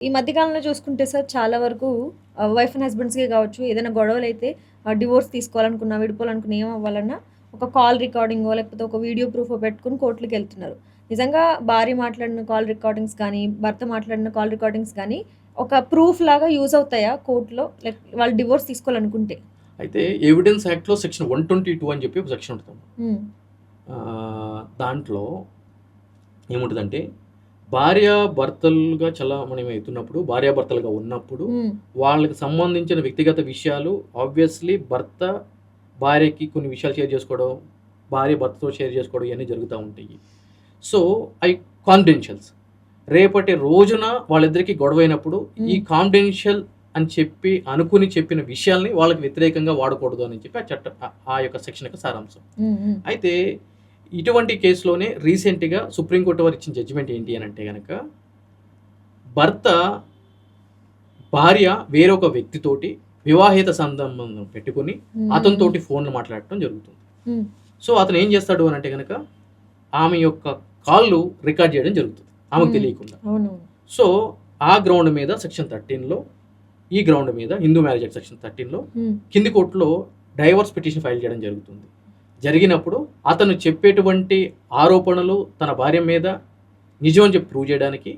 ఈ మధ్య కాలంలో చూసుకుంటే సార్ చాలా వరకు వైఫ్ అండ్ హస్బెండ్స్‌కే కావచ్చు ఏదైనా గొడవలైతే డివోర్స్ తీసుకోవాలనుకున్నా, విడిపోవాలనుకున్నా ఏమవ్వాలన్నా ఒక కాల్ రికార్డింగో లేకపోతే ఒక వీడియో ప్రూఫో పెట్టుకొని కోర్టులకెళ్తున్నారు. నిజంగా భార్య మాట్లాడిన కాల్ రికార్డింగ్స్ కానీ, భర్త మాట్లాడిన కాల్ రికార్డింగ్స్ కానీ ఒక ప్రూఫ్ లాగా యూజ్ అవుతాయా కోర్ట్‌లో? వాళ్ళు డివోర్స్ తీసుకోవాలనుకుంటే? అయితే ఎవిడెన్స్ యాక్ట్‌లో సెక్షన్ 122 అని చెప్పి ఒక సెక్షన్ ఉంటదమ్మా. హ్మ్. దాంట్లో ఏముంటదంటే భార్యాభర్తలుగా చలామణి అవుతున్నప్పుడు, భార్యాభర్తలుగా ఉన్నప్పుడు హ్మ్. వాళ్ళకి సంబంధించిన వ్యక్తిగత విషయాలు ఆబ్వియస్‌లీ భర్త భార్యకి కొన్ని విషయాలు షేర్ చేసుకోవడం, భార్య భర్తతో షేర్ చేసుకోవడం ఇయన్నీ జరుగుతా ఉంటాయి. సో, అయి కాన్ఫిడెన్షియల్స్. రేపటి రోజున వాళ్ళిద్దరికీ గొడవైనప్పుడు ఈ కాన్ఫిడెన్షియల్ అని చెప్పి అనుకుని చెప్పిన విషయాల్ని వాళ్ళకి వ్యతిరేకంగా వాడకూడదు అని చెప్పి ఆ యొక్క సెక్షన్ యొక్క సారాంశం. హ్మ్. హ్మ్. అయితే ఇటువంటి కేసులోనే రీసెంట్‌గా సుప్రీంకోర్టు వారు ఇచ్చిన జడ్జిమెంట్ ఏంటి అని అంటే గనక, భర్త భార్య వేరొక వ్యక్తితోటి వివాహేత సంబంధం పెట్టుకొని అతనితోటి ఫోన్‌లో మాట్లాడటం జరుగుతుంది. హ్మ్. సో, అతను ఏం చేస్తాడు అని అంటే గనక ఆమె యొక్క కాల్‌లు రికార్డ్ చేయడం జరుగుతుంది ఆమెకు తెలియకుండా. అవునవును. సో, ఆ గ్రౌండ్ మీద సెక్షన్ 13లో ఈ గ్రౌండ్ మీద హిందూ మ్యారేజ్ యాక్ట్ సెక్షన్ 13లో కింది కోర్టులో డైవర్స్ పిటిషన్ ఫైల్ చేయడం జరుగుతుంది. జరిగినప్పుడు అతను చెప్పేటువంటి ఆరోపణలు తన భార్య మీద నిజం అని చెప్పి ప్రూవ్ చేయడానికి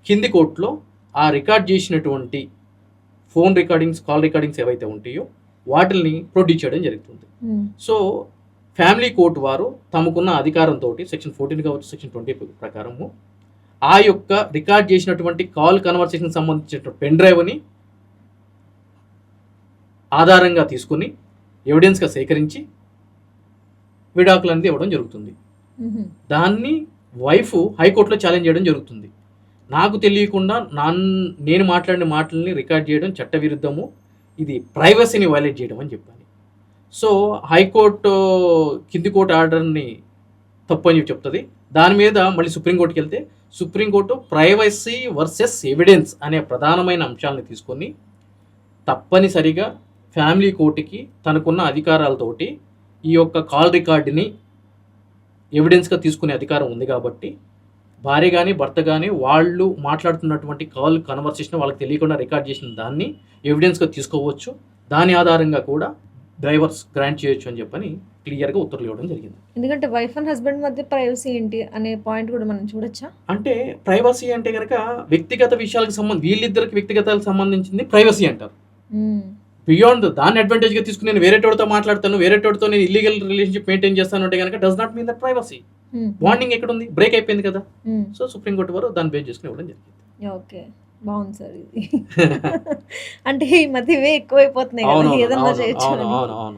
కింది కోర్టులో ఆ రికార్డ్ చేసినటువంటి ఫోన్ రికార్డింగ్స్, కాల్ రికార్డింగ్స్ ఏవైతే ఉంటాయో వాటిల్ని ప్రొడ్యూస్ చేయడం జరుగుతుంది. సో, ఫ్యామిలీ కోర్టు వారు తమకున్న అధికారంతో సెక్షన్ 14 కావచ్చు, సెక్షన్ 20 ప్రకారము ఆ యొక్క రికార్డ్ చేసినటువంటి కాల్ కన్వర్సేషన్ సంబంధించిన పెన్ డ్రైవ్ని ఆధారంగా తీసుకుని ఎవిడెన్స్గా సేకరించి విడాకులు అనేది ఇవ్వడం జరుగుతుంది. దాన్ని వైఫ్ హైకోర్టులో ఛాలెంజ్ చేయడం జరుగుతుంది. నాకు తెలియకుండా నేను మాట్లాడిన మాటల్ని రికార్డ్ చేయడం చట్టవిరుద్ధము, ఇది ప్రైవసీని వైలేట్ చేయడం అని చెప్పాలి. సో, హైకోర్టు కింది కోర్టు ఆర్డర్ని తప్పు అని చెప్తుంది. దాని మీద మళ్ళీ సుప్రీంకోర్టుకి వెళ్తే సుప్రీంకోర్టు ప్రైవసీ వర్సెస్ ఎవిడెన్స్ అనే ప్రధానమైన అంశాలను తీసుకొని తప్పనిసరిగా ఫ్యామిలీ కోర్టుకి తనకున్న అధికారాలతోటి ఈ యొక్క కాల్ రికార్డుని ఎవిడెన్స్గా తీసుకునే అధికారం ఉంది కాబట్టి భార్య కానీ భర్త కానీ వాళ్ళు మాట్లాడుతున్నటువంటి కాల్ కన్వర్సేషన్ వాళ్ళకి తెలియకుండా రికార్డ్ చేసిన దాన్ని ఎవిడెన్స్గా తీసుకోవచ్చు. దాని ఆధారంగా కూడా డ్రైవర్స్ గ్రాంట్ చేయొచ్చు అని చెప్పని క్లియర్గా ఉత్తర్వులు ఇవ్వడం జరిగింది. ఎందుకంటే వైఫ్ అండ్ హస్బెండ్ మధ్య ప్రైవసీ ఏంటి అనే పాయింట్ కూడా మనం చూడొచ్చా? అంటే ప్రైవసీ అంటే కనుక వ్యక్తిగత విషయాలకు వీళ్ళిద్దరికి వ్యక్తిగతాలకు సంబంధించింది ప్రైవసీ అంటారు. బియాండ్ దాన్ని అడ్వాంటేజ్గా తీసుకుని నేను వేరేటోడితో మాట్లాడతాను, వేరేటోడితో నేను ఇల్లీగల్ రిలేషన్షిప్ మెయింటైన్ చేస్తాను అంటే కనుక does not mean that privacy. Bonding ఎక్కడ ఉంది? బ్రేక్ అయిపోయింది కదా. సో, సుప్రీంకోర్టు వారు దాన్ని బేస్ చేసుకుని ఇవ్వడం జరిగింది. ఓకే, బాగుంది సార్ ఇది. అంటే ఈ మధ్య ఇవే ఎక్కువైపోతున్నాయి కదా, ఏదన్నా చేయొచ్చు.